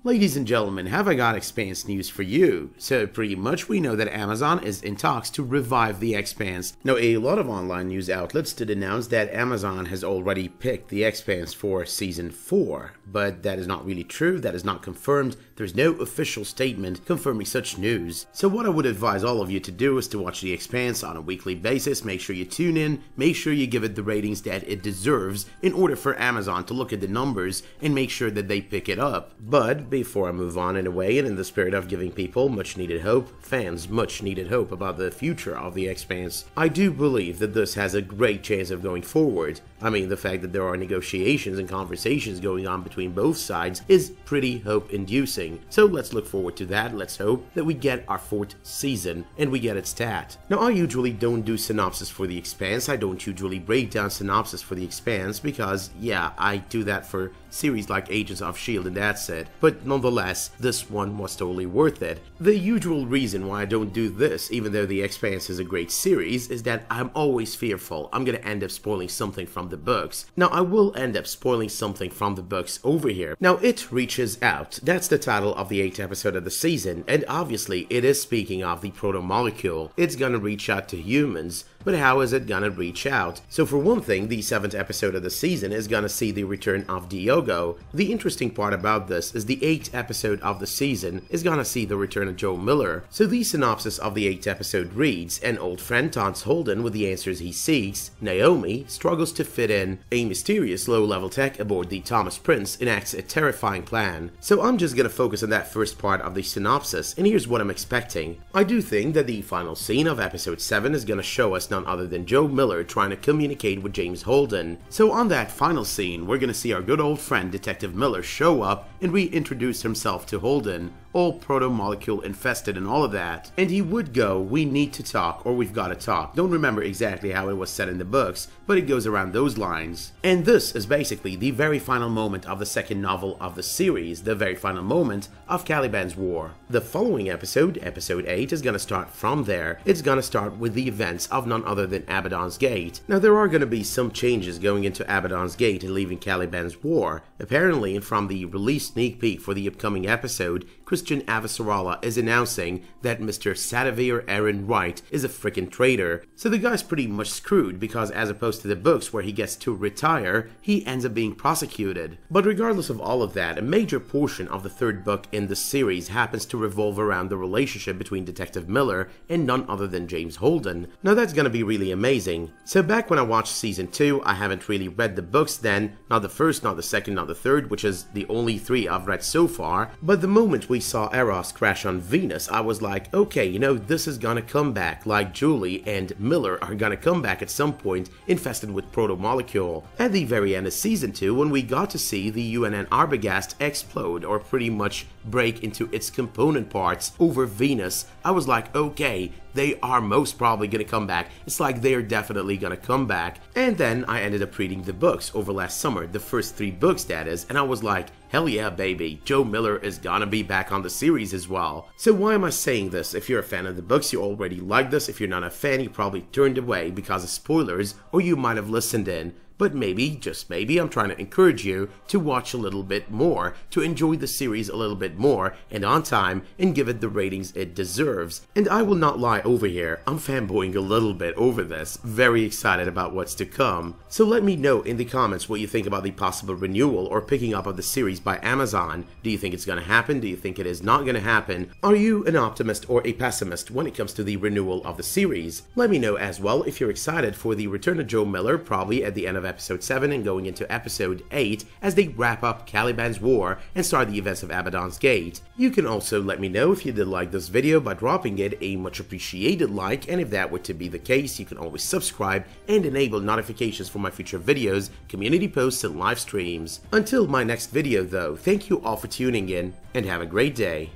Ladies and gentlemen, have I got Expanse news for you? So pretty much we know that Amazon is in talks to revive the Expanse. Now a lot of online news outlets did announce that Amazon has already picked the Expanse for Season 4, but that is not really true, that is not confirmed, there's no official statement confirming such news. So what I would advise all of you to do is to watch the Expanse on a weekly basis, make sure you tune in, make sure you give it the ratings that it deserves in order for Amazon to look at the numbers and make sure that they pick it up. But before I move on in a way and in the spirit of giving people much needed hope, fans much needed hope about the future of the Expanse, I do believe that this has a great chance of going forward. I mean, the fact that there are negotiations and conversations going on between both sides is pretty hope-inducing. So let's look forward to that. Let's hope that we get our 4th season and we get it stat. Now, I usually don't do synopsis for the Expanse. I don't usually break down synopsis for the Expanse because, yeah, I do that for series like Agents of S.H.I.E.L.D. and that's it. But nonetheless, this one was totally worth it. The usual reason why I don't do this, even though the Expanse is a great series, is that I'm always fearful I'm gonna end up spoiling something from the books. Now, I will end up spoiling something from the books over here. Now, it reaches out. That's the title of the 8th episode of the season, and obviously it is speaking of the proto-molecule. It's gonna reach out to humans, but how is it gonna reach out? So for one thing, the 7th episode of the season is gonna see the return of Diogo. The interesting part about this is the 8th episode of the season is gonna see the return of Joe Miller. So the synopsis of the 8th episode reads, an old friend taunts Holden with the answers he seeks, Naomi struggles to fit in, a mysterious low-level tech aboard the Thomas Prince enacts a terrifying plan. So I'm just gonna focus on that first part of the synopsis, and here's what I'm expecting. I do think that the final scene of episode 7 is gonna show us none other than Joe Miller trying to communicate with James Holden. So on that final scene, we're gonna see our good old friend Detective Miller show up and reintroduce himself to Holden, all proto-molecule infested and all of that. And he would go, we need to talk, or we've gotta talk. Don't remember exactly how it was said in the books, but it goes around those lines. And this is basically the very final moment of the second novel of the series, the very final moment of Caliban's war. The following episode, episode 8, is gonna start from there. It's gonna start with the events of none other than Abaddon's Gate. Now there are gonna be some changes going into Abaddon's Gate and leaving Caliban's war. Apparently, from the release sneak peek for the upcoming episode, Chrisjen Avasarala is announcing that Mr. Sadavir Errinwright is a freaking traitor. So the guy's pretty much screwed because as opposed to the books where he gets to retire, he ends up being prosecuted. But regardless of all of that, a major portion of the 3rd book in the series happens to revolve around the relationship between Detective Miller and none other than James Holden. Now that's gonna be really amazing. So back when I watched season 2, I haven't really read the books then, not the 1st, not the 2nd, not the 3rd, which is the only 3 I've read so far, but the moment we saw Eros crash on Venus, I was like, okay, you know, this is gonna come back, like Julie and Miller are gonna come back at some point infested with proto-molecule. At the very end of season 2, when we got to see the UNN Arbogast explode or pretty much break into its component parts over Venus, I was like, okay, they are most probably gonna come back. It's like they're definitely gonna come back. And then I ended up reading the books over last summer, the first 3 books that is, and I was like, hell yeah baby, Joe Miller is gonna be back on the series as well. So why am I saying this? If you're a fan of the books, you already like this. If you're not a fan, you probably turned away because of spoilers, or you might have listened in. But maybe, just maybe, I'm trying to encourage you to watch a little bit more, to enjoy the series a little bit more, and on time, and give it the ratings it deserves. And I will not lie over here, I'm fanboying a little bit over this, very excited about what's to come. So let me know in the comments what you think about the possible renewal or picking up of the series by Amazon. Do you think it's gonna happen? Do you think it is not gonna happen? Are you an optimist or a pessimist when it comes to the renewal of the series? Let me know as well if you're excited for the return of Joe Miller, probably at the end of episode 7 and going into episode 8 as they wrap up Caliban's war and start the events of Abaddon's Gate. You can also let me know if you did like this video by dropping it a much appreciated like, and if that were to be the case, you can always subscribe and enable notifications for my future videos, community posts, and live streams. Until my next video though, thank you all for tuning in and have a great day.